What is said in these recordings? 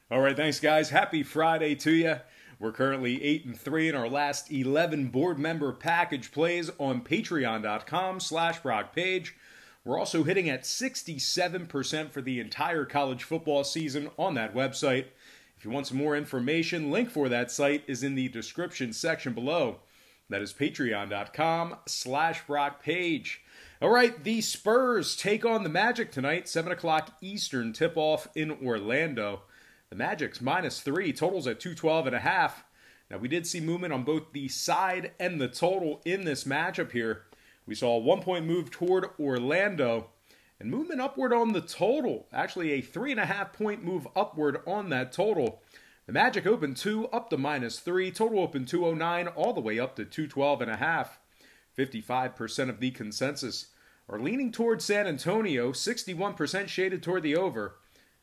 All right, thanks, guys. Happy Friday to you. We're currently 8-3 in our last 11 board member package plays on patreon.com/BrockPage. We're also hitting at 67% for the entire college football season on that website. If you want some more information, link for that site is in the description section below. That is patreon.com/BrockPage. All right, the Spurs take on the Magic tonight, 7 o'clock Eastern tip-off in Orlando. The Magic's -3, totals at 212.5. Now, we did see movement on both the side and the total in this matchup here. We saw a 1-point move toward Orlando and movement upward on the total. Actually, a 3.5-point move upward on that total. The Magic opened 2 up to -3, total opened 209 all the way up to 212.5. 55% of the consensus are leaning toward San Antonio, 61% shaded toward the over.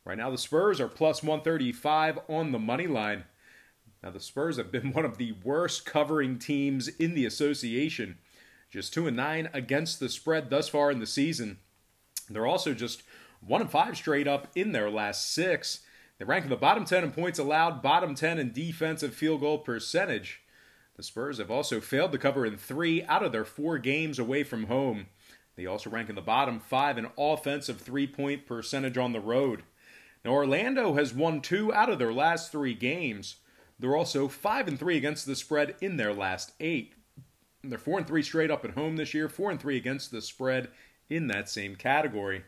Right now, the Spurs are plus 135 on the money line. Now, the Spurs have been one of the worst covering teams in the association. Just 2-9 against the spread thus far in the season. They're also just 1-5 straight up in their last 6. They rank in the bottom 10 in points allowed, bottom 10 in defensive field goal percentage. The Spurs have also failed to cover in 3 out of their 4 games away from home. They also rank in the bottom 5 in offensive three-point percentage on the road. Now, Orlando has won 2 out of their last 3 games. They're also 5-3 against the spread in their last 8. They're 4-3 straight up at home this year, 4-3 against the spread in that same category.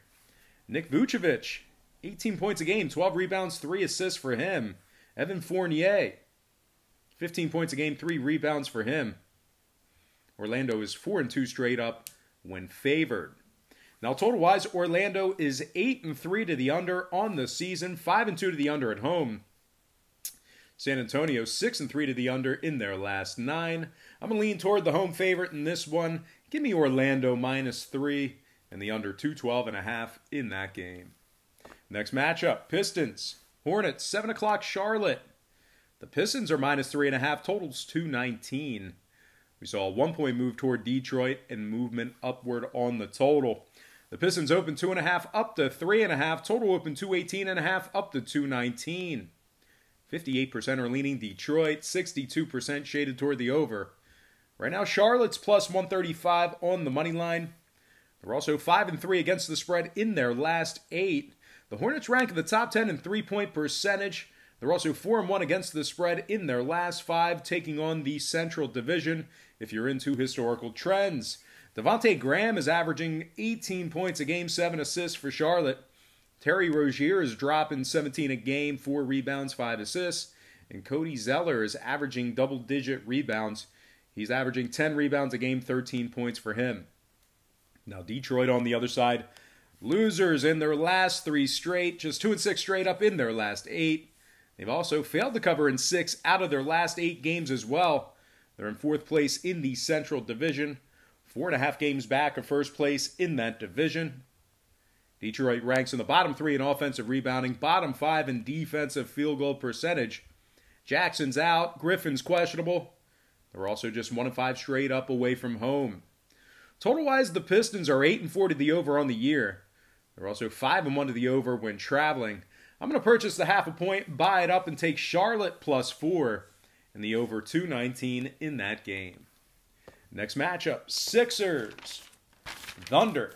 Nick Vucevic, 18 points a game, 12 rebounds, 3 assists for him. Evan Fournier, 15 points a game, 3 rebounds for him. Orlando is 4-2 straight up when favored. Now, total-wise, Orlando is 8-3 to the under on the season, 5-2 to the under at home. San Antonio, 6-3 to the under in their last 9. I'm going to lean toward the home favorite in this one. Give me Orlando -3 and the under 212.5 in that game. Next matchup, Pistons. Hornets, 7 o'clock Charlotte. The Pistons are -3.5, totals 219. We saw a 1-point move toward Detroit and movement upward on the total. The Pistons open 2.5 up to 3.5. Total open 218.5 up to 219. 58% are leaning Detroit. 62% shaded toward the over. Right now, Charlotte's plus 135 on the money line. They're also 5-3 against the spread in their last 8. The Hornets rank in the top 10 in three-point percentage. They're also 4-1 against the spread in their last 5, taking on the Central Division if you're into historical trends. Devontae Graham is averaging 18 points a game, 7 assists for Charlotte. Terry Rozier is dropping 17 a game, 4 rebounds, 5 assists. And Cody Zeller is averaging double-digit rebounds. He's averaging 10 rebounds a game, 13 points for him. Now, Detroit on the other side, losers in their last 3 straight, just 2-6 straight up in their last 8. They've also failed to cover in 6 out of their last 8 games as well. They're in 4th place in the Central Division. 4.5 games back of first place in that division. Detroit ranks in the bottom 3 in offensive rebounding, bottom 5 in defensive field goal percentage. Jackson's out, Griffin's questionable. They're also just 1-5 straight up away from home. Total-wise, the Pistons are 8-4 to the over on the year. They're also 5-1 to the over when traveling. I'm going to purchase the 0.5 point, buy it up, and take Charlotte +4 and the over 219 in that game. Next matchup, Sixers, Thunder,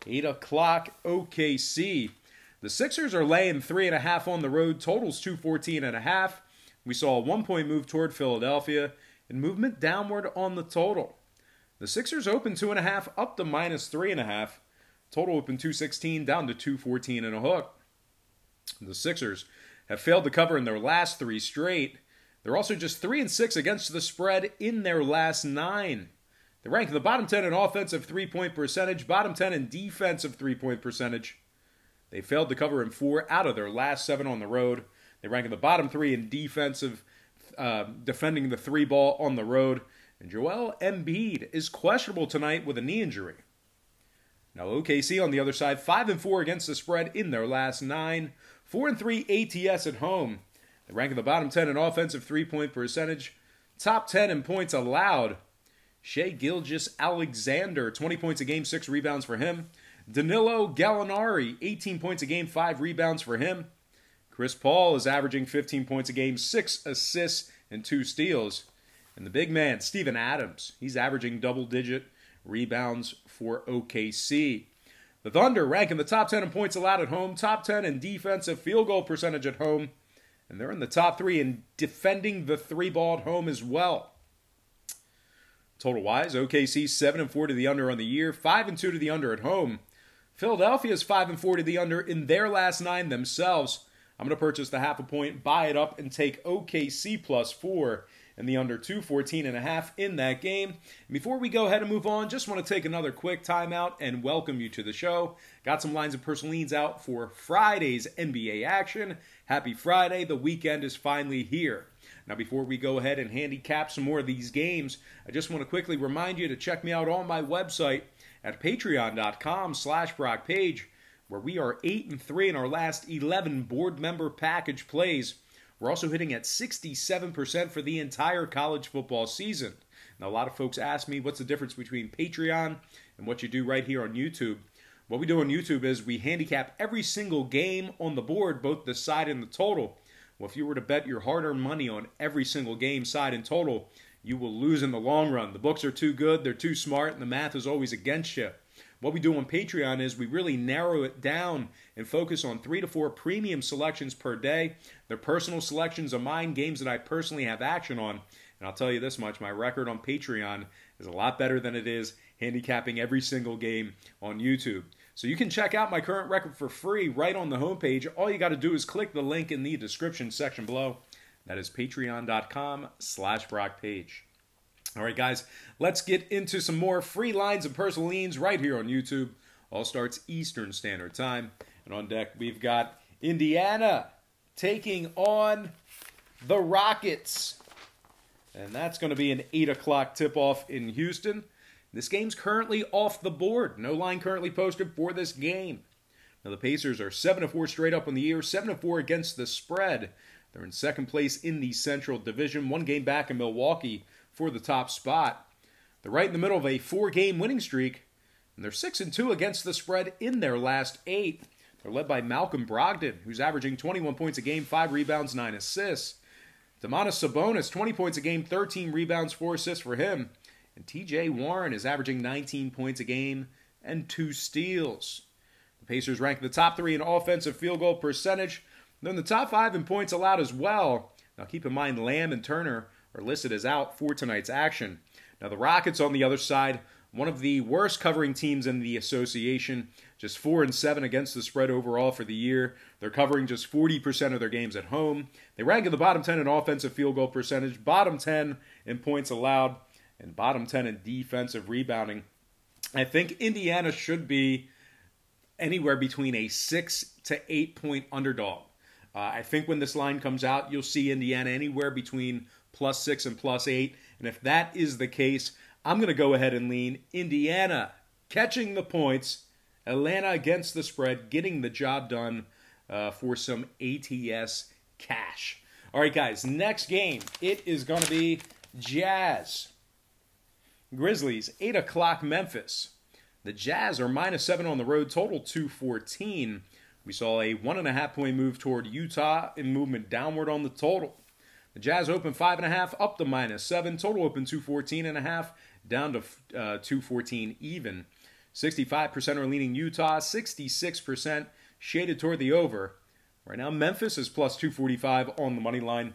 8 o'clock OKC. The Sixers are laying 3.5 on the road, totals 214.5. We saw a 1-point move toward Philadelphia and movement downward on the total. The Sixers open 2.5 up to -3.5. Total open 216 down to 214 and a hook. The Sixers have failed to cover in their last 3 straight. They're also just 3-6 against the spread in their last 9. They rank in the bottom 10 in offensive three-point percentage, bottom 10 in defensive three-point percentage. They failed to cover in 4 out of their last 7 on the road. They rank in the bottom 3 in defensive, defending the 3 ball on the road. And Joel Embiid is questionable tonight with a knee injury. Now, OKC on the other side, 5-4 against the spread in their last 9. 4-3 ATS at home. They rank in the bottom 10 in offensive three-point percentage, top 10 in points allowed. Shai Gilgeous-Alexander, 20 points a game, 6 rebounds for him. Danilo Gallinari, 18 points a game, 5 rebounds for him. Chris Paul is averaging 15 points a game, 6 assists, and 2 steals. And the big man, Steven Adams, he's averaging double-digit rebounds for OKC. The Thunder rank in the top 10 in points allowed at home, top 10 in defensive field goal percentage at home, and they're in the top 3 in defending the 3-ball at home as well. Total-wise, OKC 7-4 to the under on the year, 5-2 to the under at home. Philadelphia's 5-4 to the under in their last 9 themselves. I'm going to purchase the half a point, buy it up, and take OKC plus 4 and the under 214.5 in that game. And before we go ahead and move on, just want to take another quick timeout and welcome you to the show. Got some lines of personal leans out for Friday's NBA action. Happy Friday. The weekend is finally here. Now, before we go ahead and handicap some more of these games, I just want to quickly remind you to check me out on my website at patreon.com/BrockPage, where we are 8-3 in our last 11 board member package plays. We're also hitting at 67% for the entire college football season. Now, a lot of folks ask me what's the difference between Patreon and what you do right here on YouTube. What we do on YouTube is we handicap every single game on the board, both the side and the total. Well, if you were to bet your hard-earned money on every single game, side and total, you will lose in the long run. The books are too good, they're too smart, and the math is always against you. What we do on Patreon is we really narrow it down and focus on 3 to 4 premium selections per day. They're personal selections of mine, games that I personally have action on. And I'll tell you this much, my record on Patreon is a lot better than it is handicapping every single game on YouTube. So you can check out my current record for free right on the homepage. All you got to do is click the link in the description section below. That is patreon.com/BrockPage. All right, guys, let's get into some more free lines and personal leans right here on YouTube. All starts Eastern Standard Time. And on deck, we've got Indiana taking on the Rockets. And that's going to be an 8 o'clock tip-off in Houston. This game's currently off the board. No line currently posted for this game. Now, the Pacers are 7-4 straight up on the year, 7-4 against the spread. They're in second place in the Central Division, 1 game back in Milwaukee for the top spot. They're right in the middle of a 4-game winning streak, and they're 6-2 against the spread in their last 8. They're led by Malcolm Brogdon, who's averaging 21 points a game, 5 rebounds, 9 assists. Domantas Sabonis, 20 points a game, 13 rebounds, 4 assists for him. And TJ Warren is averaging 19 points a game and 2 steals. The Pacers rank in the top 3 in offensive field goal percentage. They're in the top 5 in points allowed as well. Now keep in mind, Lamb and Turner are listed as out for tonight's action. Now the Rockets on the other side, one of the worst covering teams in the association, just 4-7 against the spread overall for the year. They're covering just 40% of their games at home. They rank in the bottom 10 in offensive field goal percentage, bottom 10 in points allowed, and bottom 10 in defensive rebounding. I think Indiana should be anywhere between a 6 to 8 point underdog. I think when this line comes out, you'll see Indiana anywhere between +6 and +8. And if that is the case, I'm going to go ahead and lean Indiana catching the points, Atlanta against the spread, getting the job done for some ATS cash. All right, guys, next game, it is going to be Jazz. Grizzlies, 8 o'clock Memphis. The Jazz are -7 on the road, total 214. We saw a 1.5 point move toward Utah and movement downward on the total. The Jazz open 5.5 up to -7. Total open 214.5 down to 214 even. 65% are leaning Utah, 66% shaded toward the over. Right now, Memphis is +245 on the money line.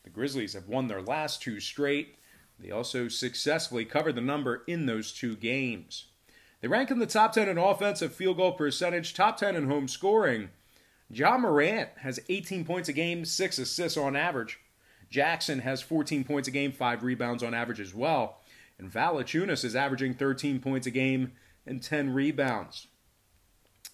The Grizzlies have won their last 2 straight. They also successfully covered the number in those 2 games. They rank in the top 10 in offensive field goal percentage, top 10 in home scoring. Ja Morant has 18 points a game, 6 assists on average. Jackson has 14 points a game, 5 rebounds on average as well. And Valanciunas is averaging 13 points a game and 10 rebounds.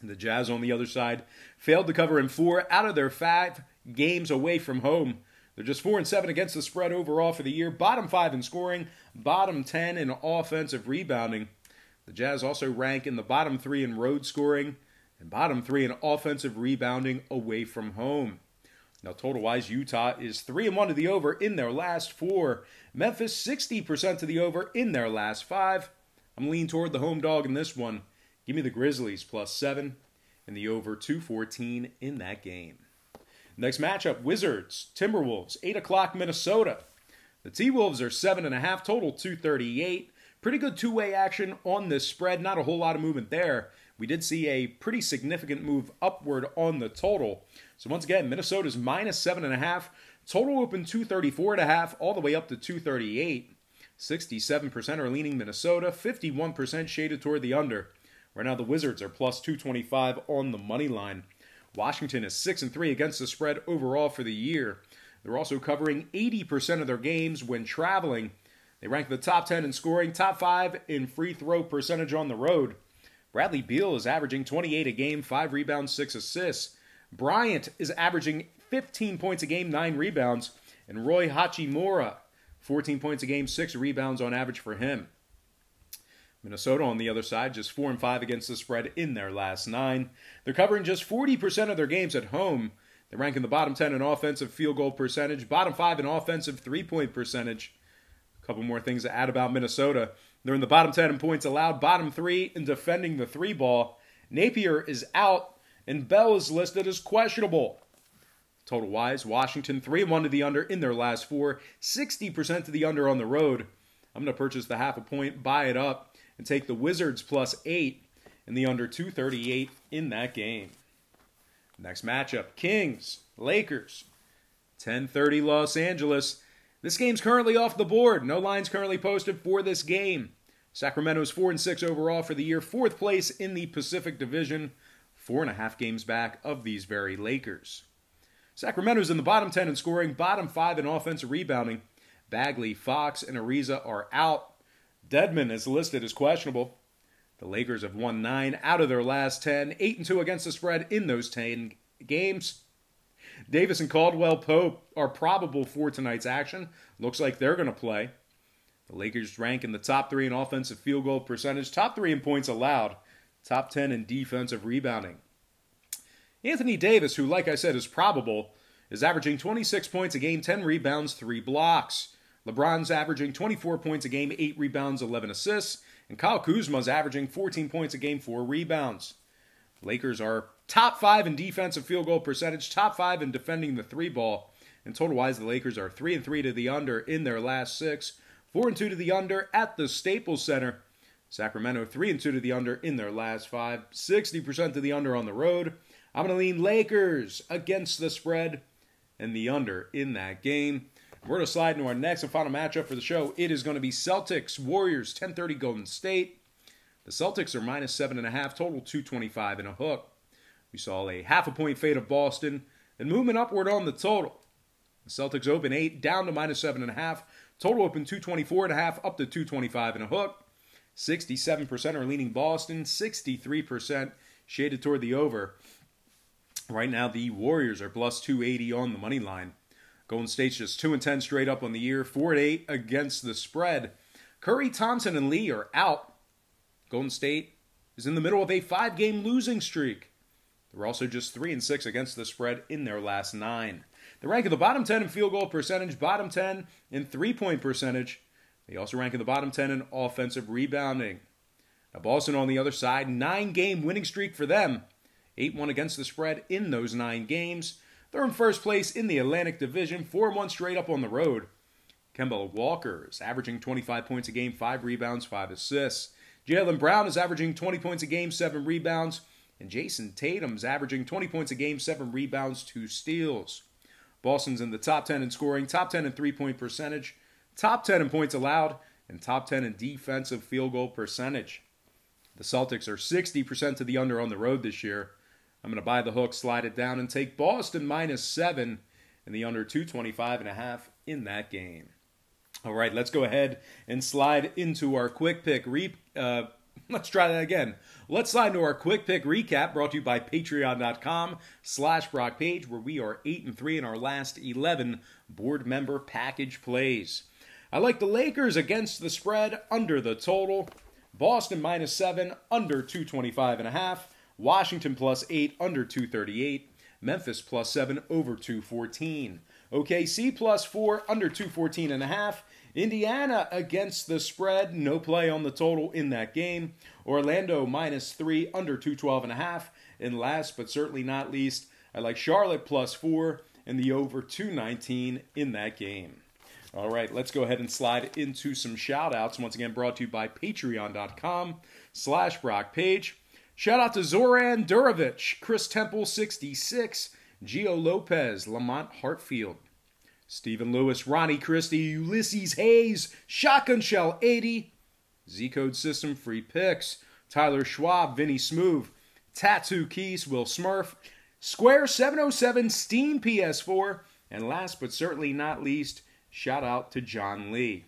The Jazz on the other side failed to cover in 4 out of their 5 games away from home. They're just 4-7 against the spread overall for the year. Bottom 5 in scoring, bottom 10 in offensive rebounding. The Jazz also rank in the bottom 3 in road scoring and bottom 3 in offensive rebounding away from home. Now, total-wise, Utah is 3-1 to the over in their last 4. Memphis, 60% to the over in their last 5. I'm leaning toward the home dog in this one. Give me the Grizzlies +7 and the over 214 in that game. Next matchup, Wizards, Timberwolves, 8 o'clock, Minnesota. The T-Wolves are 7.5, total 238. Pretty good two-way action on this spread. Not a whole lot of movement there. We did see a pretty significant move upward on the total. So once again, Minnesota's minus 7.5. Total open 234.5 all the way up to 238. 67% are leaning Minnesota. 51% shaded toward the under. Right now the Wizards are plus 225 on the money line. Washington is 6-3 against the spread overall for the year. They're also covering 80% of their games when traveling. They rank the top 10 in scoring, top 5 in free throw percentage on the road. Bradley Beal is averaging 28 a game, 5 rebounds, 6 assists. Bryant is averaging 15 points a game, 9 rebounds. And Roy Hachimura, 14 points a game, 6 rebounds on average for him. Minnesota on the other side, just 4-5 against the spread in their last 9. They're covering just 40% of their games at home. They rank in the bottom 10 in offensive field goal percentage, bottom 5 in offensive three-point percentage. A couple more things to add about Minnesota. They're in the bottom 10 in points allowed, bottom 3 in defending the 3-ball. Napier is out, and Bell is listed as questionable. Total-wise, Washington 3-1 to the under in their last 4, 60% to the under on the road. I'm going to purchase the half a point, buy it up, and take the Wizards plus 8 and the under 238 in that game. Next matchup, Kings, Lakers, 10:30 Los Angeles. This game's currently off the board. No lines currently posted for this game. Sacramento's 4-6 overall for the year, 4th place in the Pacific Division, 4.5 games back of these very Lakers. Sacramento's in the bottom 10 in scoring, bottom 5 in offensive rebounding. Bagley, Fox, and Ariza are out. Dedmon is listed as questionable. The Lakers have won 9 out of their last 10, 8-2 against the spread in those 10 games. Davis and Caldwell Pope are probable for tonight's action. Looks like they're going to play. The Lakers rank in the top 3 in offensive field goal percentage, top 3 in points allowed, top 10 in defensive rebounding. Anthony Davis, who, like I said, is probable, is averaging 26 points a game, 10 rebounds, 3 blocks. LeBron's averaging 24 points a game, 8 rebounds, 11 assists. And Kyle Kuzma's averaging 14 points a game, 4 rebounds. Lakers are top 5 in defensive field goal percentage, top 5 in defending the 3-ball. And total-wise, the Lakers are 3-3 to the under in their last 6, 4-2 to the under at the Staples Center. Sacramento 3-2 to the under in their last 5, 60% to the under on the road. I'm going to lean Lakers against the spread and the under in that game. We're going to slide into our next and final matchup for the show. It is going to be Celtics, Warriors, 10:30 Golden State. The Celtics are minus 7.5, total 225 and a hook. We saw a half a point fade of Boston and movement upward on the total. The Celtics open 8, down to minus 7.5. Total open 224.5, up to 225 and a hook. 67% are leaning Boston, 63% shaded toward the over. Right now, the Warriors are plus 280 on the money line. Golden State's just 2-10 straight up on the year, 4-8 against the spread. Curry, Thompson, and Lee are out. Golden State is in the middle of a 5-game losing streak. They're also just 3-6 against the spread in their last 9. They rank in the bottom 10 in field goal percentage, bottom 10 in three-point percentage. They also rank in the bottom 10 in offensive rebounding. Now Boston on the other side, 9-game winning streak for them. 8-1 against the spread in those 9 games. They're in first place in the Atlantic Division, 4-1 straight up on the road. Kemba Walker is averaging 25 points a game, 5 rebounds, 5 assists. Jaylen Brown is averaging 20 points a game, 7 rebounds. And Jason Tatum's averaging 20 points a game, 7 rebounds, 2 steals. Boston's in the top 10 in scoring, top 10 in three-point percentage, top 10 in points allowed, and top 10 in defensive field goal percentage. The Celtics are 60% to the under on the road this year. I'm going to buy the hook, slide it down, and take Boston minus 7 and the under 225.5 in that game. All right, let's go ahead and slide into our quick pick. Let's try that again. Let's slide into our quick pick recap brought to you by patreon.com/BrockPage, where we are 8-3 in our last 11 board member package plays. I like the Lakers against the spread, under the total. Boston minus 7, under 225.5. Washington plus 8, under 238. Memphis plus 7, over 214. OKC plus 4, under 214.5. Indiana against the spread, no play on the total in that game. Orlando minus 3, under 212.5. And last but certainly not least, I like Charlotte +4 and the over 219 in that game. All right, let's go ahead and slide into some shout-outs. Once again, brought to you by patreon.com/BrockPage. Shout out to Zoran Durovic, Chris Temple 66, Gio Lopez, Lamont Hartfield, Stephen Lewis, Ronnie Christie, Ulysses Hayes, Shotgun Shell 80, Z-Code System Free Picks, Tyler Schwab, Vinny Smooth, Tattoo Keys, Will Smurf, Square 707, Steam PS4, and last but certainly not least, shout out to John Lee.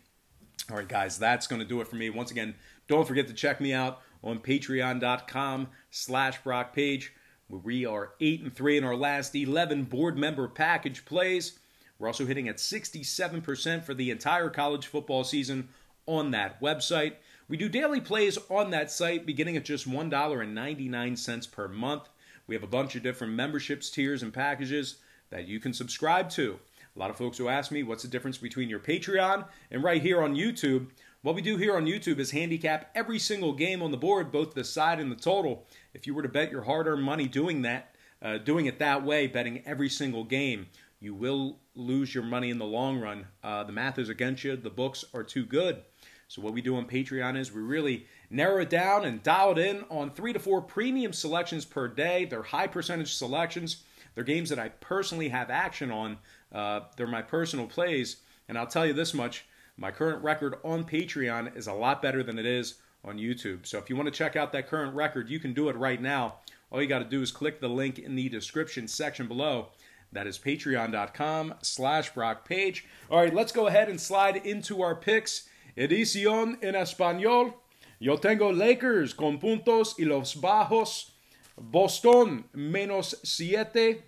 All right, guys, that's going to do it for me. Once again, don't forget to check me out on patreon.com/BrockPage, where we are 8-3 in our last 11 board member package plays. We're also hitting at 67% for the entire college football season on that website. We do daily plays on that site beginning at just $1.99 per month. We have a bunch of different memberships, tiers, and packages that you can subscribe to. A lot of folks who ask me what's the difference between your Patreon and right here on YouTube. What we do here on YouTube is handicap every single game on the board, both the side and the total. If you were to bet your hard-earned money doing it that way, betting every single game, you will lose your money in the long run. The math is against you. The books are too good. So what we do on Patreon is we really narrow it down and dial it in on 3 to 4 premium selections per day. They're high percentage selections. They're games that I personally have action on. They're my personal plays. And I'll tell you this much, my current record on Patreon is a lot better than it is on YouTube. So if you want to check out that current record, you can do it right now. All you got to do is click the link in the description section below. That is patreon.com/BrockPage. All right, let's go ahead and slide into our picks. Edición en Español. Yo tengo Lakers con puntos y los bajos. Boston -7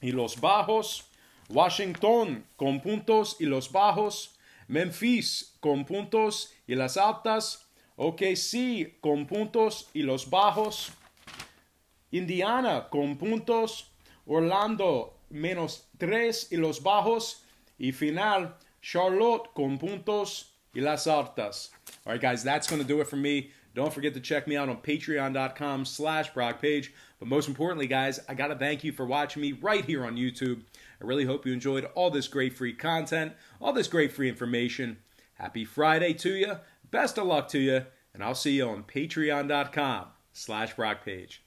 y los bajos. Washington con puntos y los bajos. Memphis con puntos y las altas. OKC con puntos y los bajos. Indiana con puntos. Orlando -3 y los bajos. Y final, Charlotte con puntos y las altas. All right, guys, that's going to do it for me. Don't forget to check me out on patreon.com/BrockPage. But most importantly, guys, I got to thank you for watching me right here on YouTube. I really hope you enjoyed all this great free content, all this great free information. Happy Friday to you. Best of luck to you. And I'll see you on patreon.com/BrockPage.